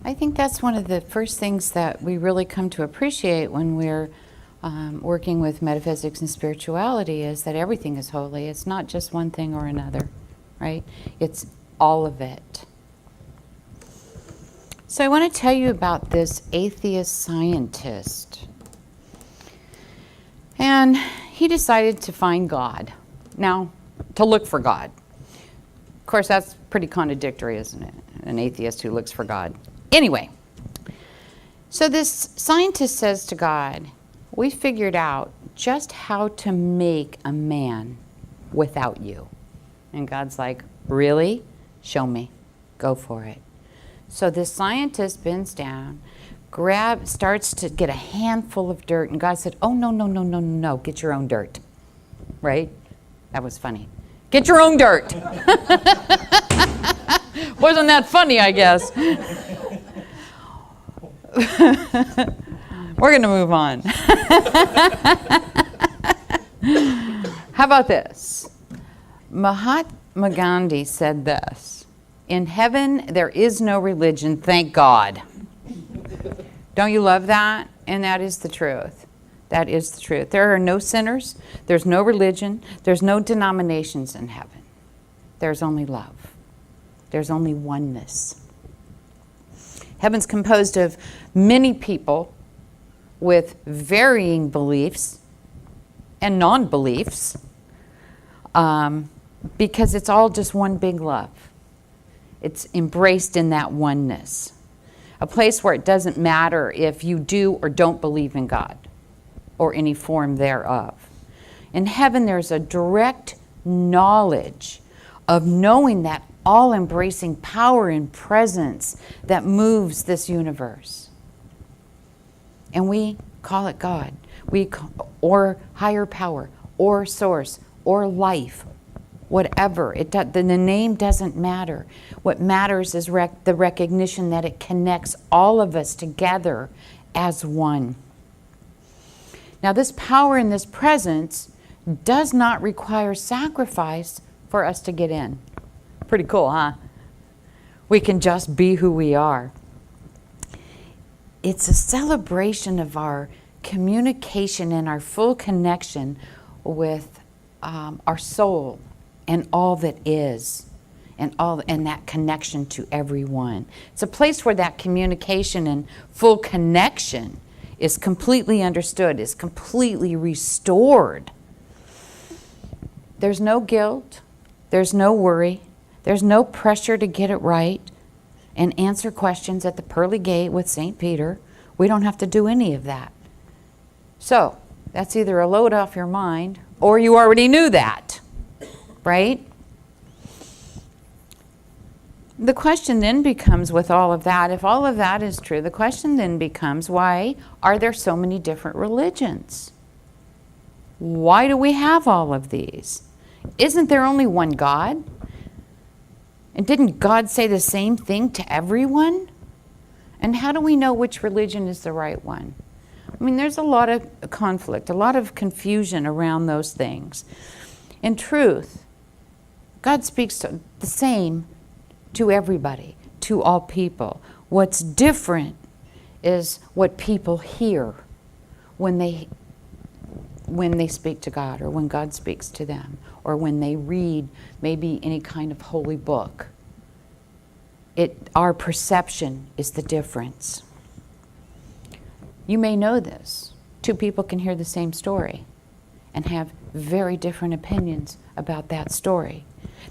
I think that's one of the first things that we really come to appreciate when we're working with metaphysics and spirituality is that everything is holy. It's not just one thing or another, right? It's all of it. So I want to tell you about this atheist scientist. And he decided to find God. Now, to look for God. Of course, that's pretty contradictory, isn't it? An atheist who looks for God. Anyway, so this scientist says to God, we figured out just how to make a man without you. And God's like, really? Show me. Go for it. So this scientist bends down, starts to get a handful of dirt, and God said, oh, no, get your own dirt. Right? That was funny. Get your own dirt. Wasn't that funny, I guess? We're going to move on. How about this? Mahatma Gandhi said this, in heaven there is no religion, thank God. Don't you love that? And that is the truth. That is the truth. There are no sinners, there's no religion, there's no denominations in heaven. There's only love. There's only oneness. Heaven's composed of many people with varying beliefs and non-beliefs because it's all just one big love. It's embraced in that oneness. A place where it doesn't matter if you do or don't believe in God or any form thereof. In heaven, there's a direct knowledge of knowing that all-embracing power and presence that moves this universe. And we call it God, or higher power, or source, or life, whatever. The name doesn't matter. What matters is the recognition that it connects all of us together as one. Now, this power and this presence does not require sacrifice for us to get in. Pretty cool, huh? We can just be who we are. It's a celebration of our communication and our full connection with our soul and all that is, and that connection to everyone. It's a place where that communication and full connection is completely understood, is completely restored. There's no guilt, there's no worry, there's no pressure to get it right and answer questions at the pearly gate with St. Peter. We don't have to do any of that. So, that's either a load off your mind or you already knew that, right? The question then becomes, with all of that, if all of that is true, the question then becomes, why are there so many different religions? Why do we have all of these? Isn't there only one God? And didn't God say the same thing to everyone? And how do we know which religion is the right one? I mean, there's a lot of conflict, a lot of confusion around those things. In truth, God speaks the same to everybody, to all people. What's different is what people hear when they speak to God, or when God speaks to them, or when they read maybe any kind of holy book. Our perception is the difference. You may know this. Two people can hear the same story and have very different opinions about that story.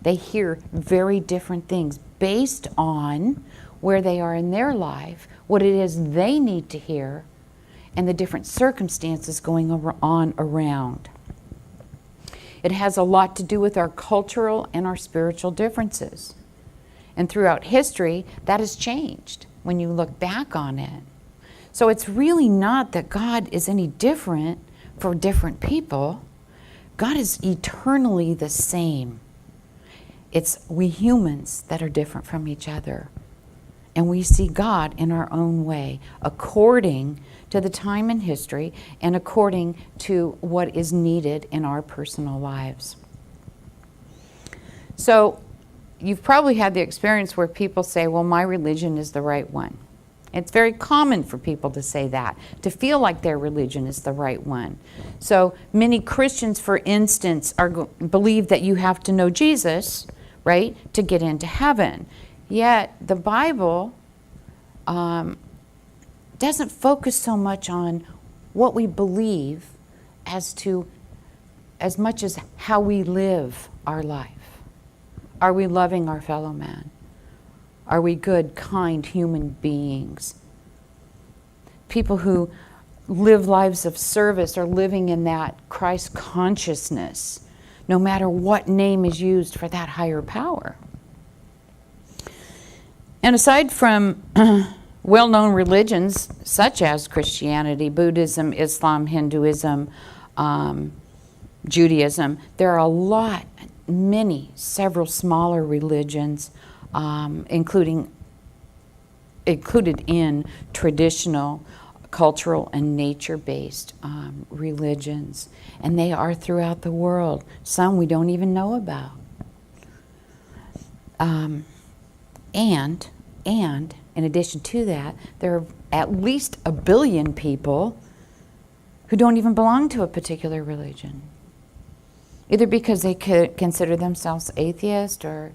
They hear very different things based on where they are in their life, what it is they need to hear, and the different circumstances going on around. It has a lot to do with our cultural and our spiritual differences. And throughout history, that has changed when you look back on it. So it's really not that God is any different for different people. God is eternally the same. It's we humans that are different from each other. And we see God in our own way, according to the time in history and according to what is needed in our personal lives. So you've probably had the experience where people say, well, my religion is the right one. It's very common for people to say that, to feel like their religion is the right one. So many Christians, for instance, believe that you have to know Jesus, right, to get into heaven. Yet the Bible doesn't focus so much on what we believe as much as how we live our life. Are we loving our fellow man? Are we good, kind human beings? People who live lives of service are living in that Christ consciousness, no matter what name is used for that higher power. And aside from well-known religions such as Christianity, Buddhism, Islam, Hinduism, Judaism, there are several smaller religions, included in traditional, cultural, and nature-based religions. And they are throughout the world. Some we don't even know about. And in addition to that, there are at least 1 billion people who don't even belong to a particular religion. Either because they could consider themselves atheist or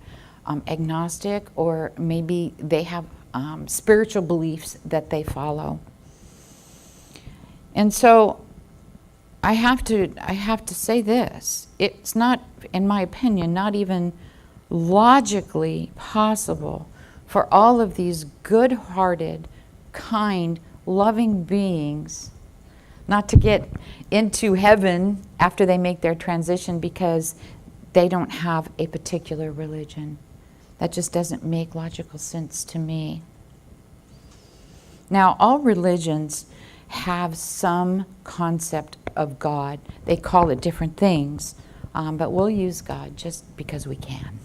agnostic, or maybe they have spiritual beliefs that they follow. And so I have to say this. It's not, in my opinion, not even logically possible for all of these good-hearted, kind, loving beings not to get into heaven after they make their transition because they don't have a particular religion. That just doesn't make logical sense to me. Now, all religions have some concept of God. They call it different things, but we'll use God just because we can.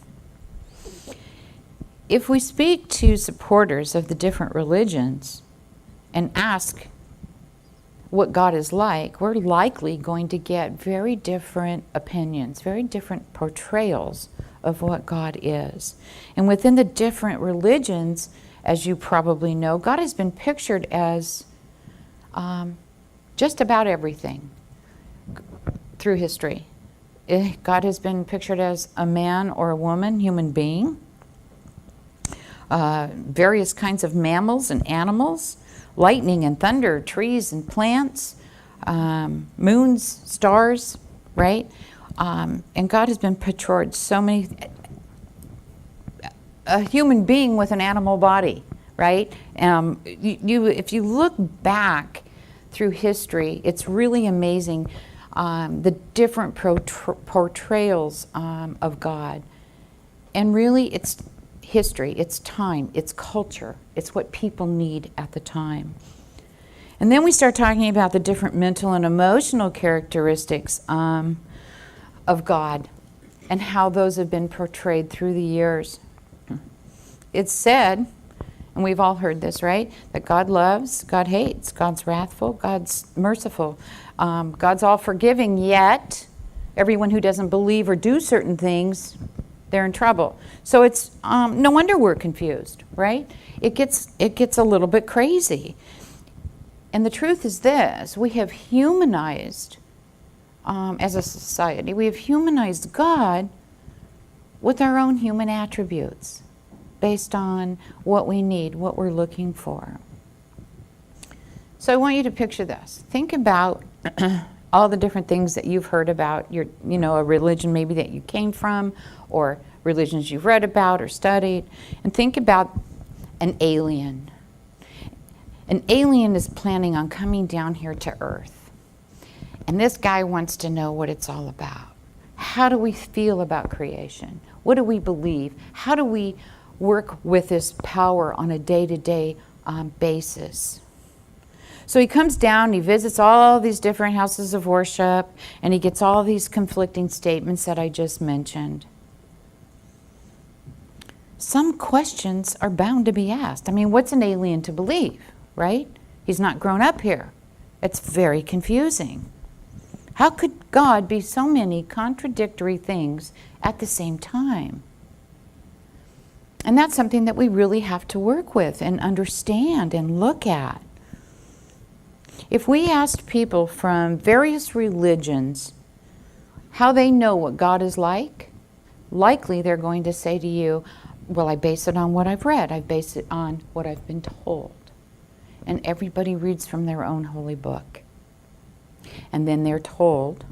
If we speak to supporters of the different religions and ask what God is like, we're likely going to get very different opinions, very different portrayals of what God is. And within the different religions, as you probably know, God has been pictured as just about everything through history. God has been pictured as a man or a woman, human being, various kinds of mammals and animals, lightning and thunder, trees and plants, moons, stars, right? And God has been portrayed so many, a human being with an animal body, right? If you look back through history, it's really amazing the different portrayals of God. And really, it's history, it's time, it's culture, it's what people need at the time. And then we start talking about the different mental and emotional characteristics of God and how those have been portrayed through the years. It's said, and we've all heard this, right? That God loves, God hates, God's wrathful, God's merciful, God's all forgiving, yet everyone who doesn't believe or do certain things, they're in trouble. So it's no wonder we're confused, right? It gets a little bit crazy. And the truth is this: we have humanized, as a society, we have humanized God with our own human attributes, based on what we need, what we're looking for. So I want you to picture this. Think about all the different things that you've heard about, a religion maybe that you came from, or religions you've read about or studied, and think about an alien. An alien is planning on coming down here to Earth, and this guy wants to know what it's all about. How do we feel about creation? What do we believe? How do we work with this power on a day-to-day basis? So he comes down, he visits all these different houses of worship, and he gets all these conflicting statements that I just mentioned. Some questions are bound to be asked. I mean, what's an alien to believe, right? He's not grown up here. It's very confusing. How could God be so many contradictory things at the same time? And that's something that we really have to work with and understand and look at. If we asked people from various religions how they know what God is like, likely they're going to say to you, well, I base it on what I've read. I base it on what I've been told. And everybody reads from their own holy book. And then they're told,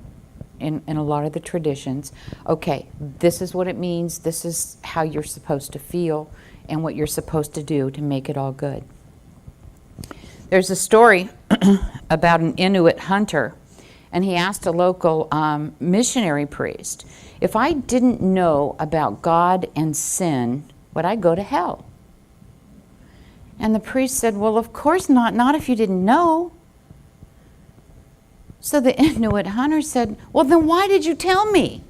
in a lot of the traditions, okay, this is what it means, this is how you're supposed to feel, and what you're supposed to do to make it all good. There's a story about an Inuit hunter, and he asked a local missionary priest, if I didn't know about God and sin, would I go to hell? And the priest said, well, of course not if you didn't know. So the Inuit hunter said, well, then why did you tell me?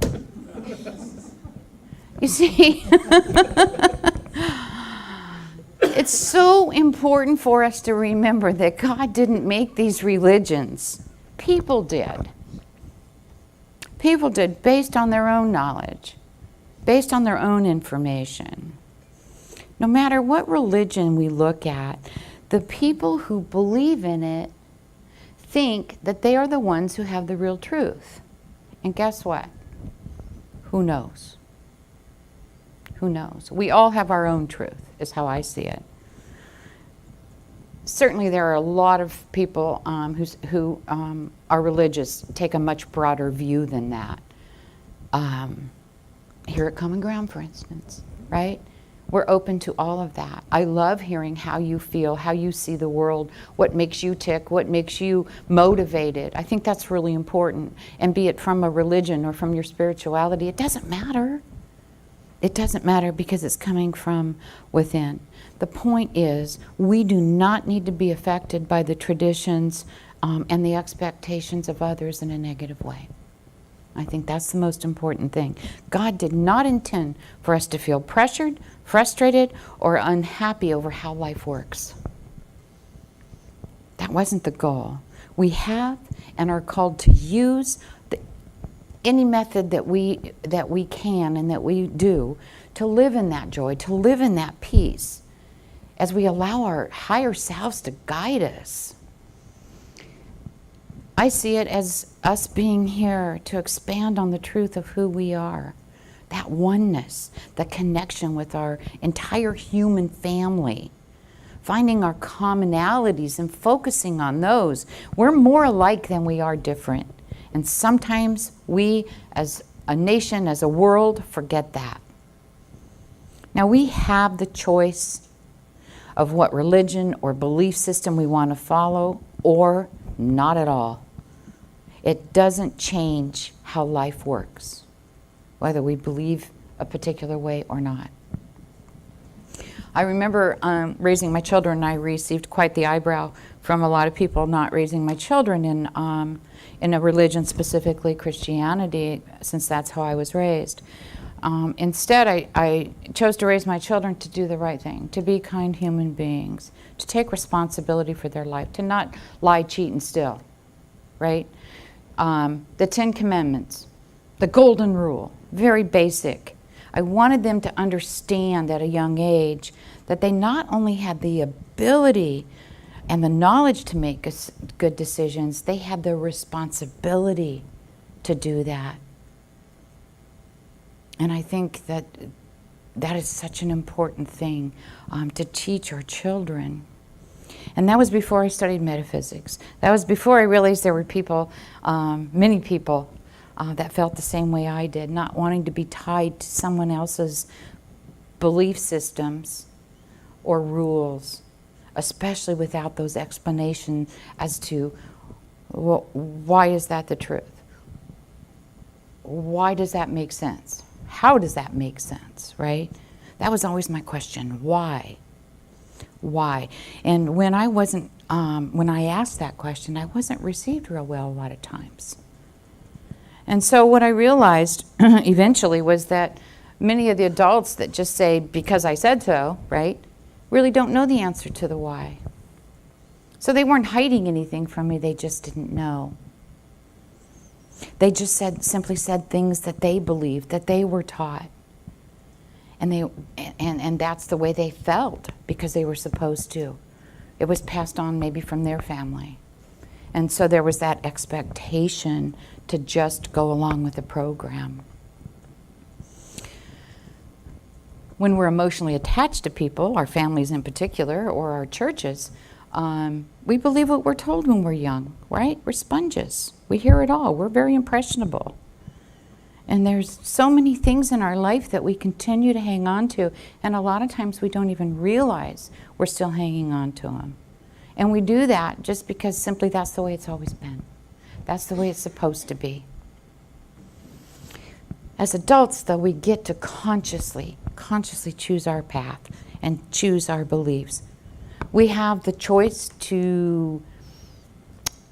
You see, it's so important for us to remember that God didn't make these religions. People did. People did based on their own knowledge, based on their own information. No matter what religion we look at, the people who believe in it think that they are the ones who have the real truth. And guess what? Who knows? Who knows? We all have our own truth, is how I see it. Certainly there are a lot of people who are religious, take a much broader view than that. Here at Common Ground, for instance, right? We're open to all of that. I love hearing how you feel, how you see the world, what makes you tick, what makes you motivated. I think that's really important. And be it from a religion or from your spirituality, it doesn't matter. It doesn't matter because it's coming from within. The point is, we do not need to be affected by the traditions and the expectations of others in a negative way. I think that's the most important thing. God did not intend for us to feel pressured, frustrated, or unhappy over how life works. That wasn't the goal. We have and are called to use any method that we can and that we do to live in that joy, to live in that peace, as we allow our higher selves to guide us. I see it as us being here to expand on the truth of who we are, that oneness, the connection with our entire human family, finding our commonalities and focusing on those. We're more alike than we are different. And sometimes we, as a nation, as a world, forget that. Now, we have the choice of what religion or belief system we want to follow, or not at all. It doesn't change how life works, whether we believe a particular way or not. I remember raising my children, and I received quite the eyebrow from a lot of people not raising my children in a religion, specifically Christianity, since that's how I was raised. Instead, I chose to raise my children to do the right thing, to be kind human beings, to take responsibility for their life, to not lie, cheat, and steal, right? The 10 Commandments, the Golden Rule, very basic. I wanted them to understand at a young age that they not only had the ability and the knowledge to make good decisions, they had the responsibility to do that. And I think that is such an important thing to teach our children. And that was before I studied metaphysics. That was before I realized there were people, many people, that felt the same way I did, not wanting to be tied to someone else's belief systems or rules, especially without those explanations as to, well, why is that the truth? Why does that make sense? How does that make sense, right? That was always my question, why? Why? And when I asked that question, I wasn't received real well a lot of times. And so what I realized eventually was that many of the adults that just say, because I said so, right, really don't know the answer to the why. So they weren't hiding anything from me, they just didn't know. They just simply said things that they believed, that they were taught. And that's the way they felt because they were supposed to. It was passed on maybe from their family. And so there was that expectation to just go along with the program. When we're emotionally attached to people, our families in particular, or our churches, we believe what we're told when we're young, right? We're sponges. We hear it all. We're very impressionable. And there's so many things in our life that we continue to hang on to, and a lot of times we don't even realize we're still hanging on to them. And we do that just because simply that's the way it's always been. That's the way it's supposed to be. As adults, though, we get to consciously choose our path and choose our beliefs. We have the choice to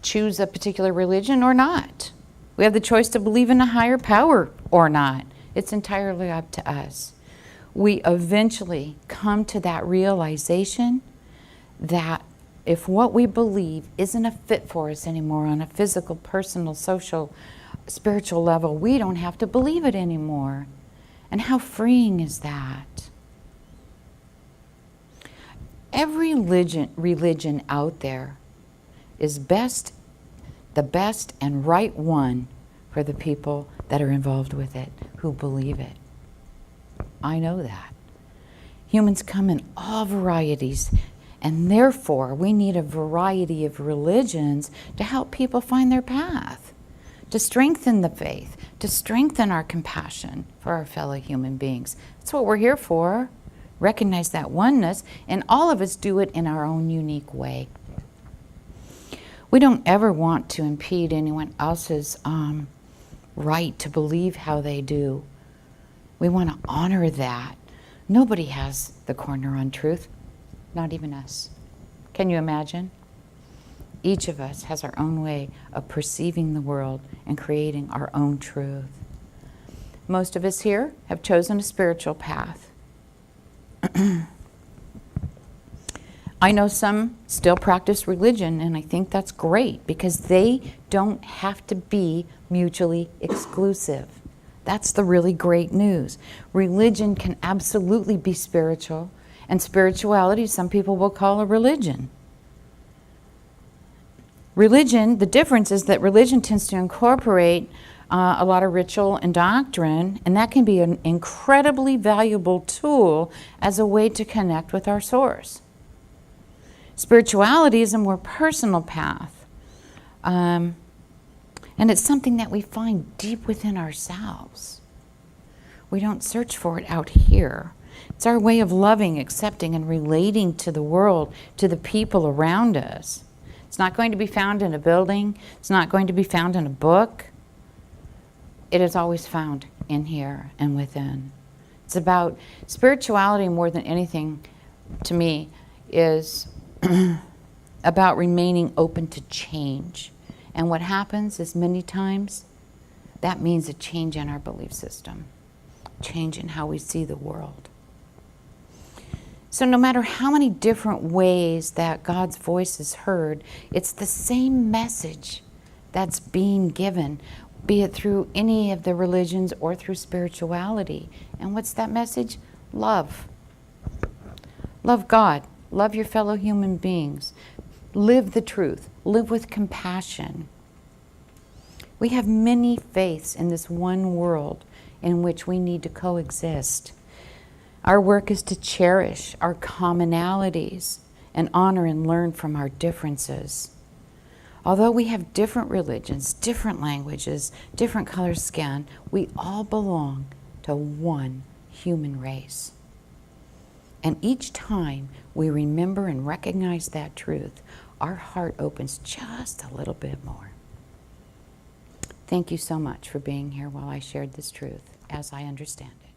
choose a particular religion or not. We have the choice to believe in a higher power or not. It's entirely up to us. We eventually come to that realization that if what we believe isn't a fit for us anymore on a physical, personal, social, spiritual level, we don't have to believe it anymore. And how freeing is that? Every religion out there is the best and right one for the people that are involved with it, who believe it. I know that. Humans come in all varieties, and therefore we need a variety of religions to help people find their path, to strengthen the faith, to strengthen our compassion for our fellow human beings. That's what we're here for. Recognize that oneness, and all of us do it in our own unique way. We don't ever want to impede anyone else's right to believe how they do. We want to honor that. Nobody has the corner on truth, not even us. Can you imagine? Each of us has our own way of perceiving the world and creating our own truth. Most of us here have chosen a spiritual path. I know some still practice religion, and I think that's great because they don't have to be mutually exclusive. That's the really great news. Religion can absolutely be spiritual, and spirituality some people will call a religion. Religion, the difference is that religion tends to incorporate a lot of ritual and doctrine, and that can be an incredibly valuable tool as a way to connect with our source. Spirituality is a more personal path, and it's something that we find deep within ourselves. We don't search for it out here. It's our way of loving, accepting, and relating to the world, to the people around us. It's not going to be found in a building. It's not going to be found in a book. It is always found in here and within. It's about spirituality more than anything, to me, is about remaining open to change. And what happens is many times that means a change in our belief system, change in how we see the world. So no matter how many different ways that God's voice is heard, it's the same message that's being given, be it through any of the religions or through spirituality. And what's that message? Love. Love God. Love your fellow human beings. Live the truth. Live with compassion. We have many faiths in this one world in which we need to coexist. Our work is to cherish our commonalities and honor and learn from our differences. Although we have different religions, different languages, different color skin, we all belong to one human race. And each time we remember and recognize that truth, our heart opens just a little bit more. Thank you so much for being here while I shared this truth as I understand it.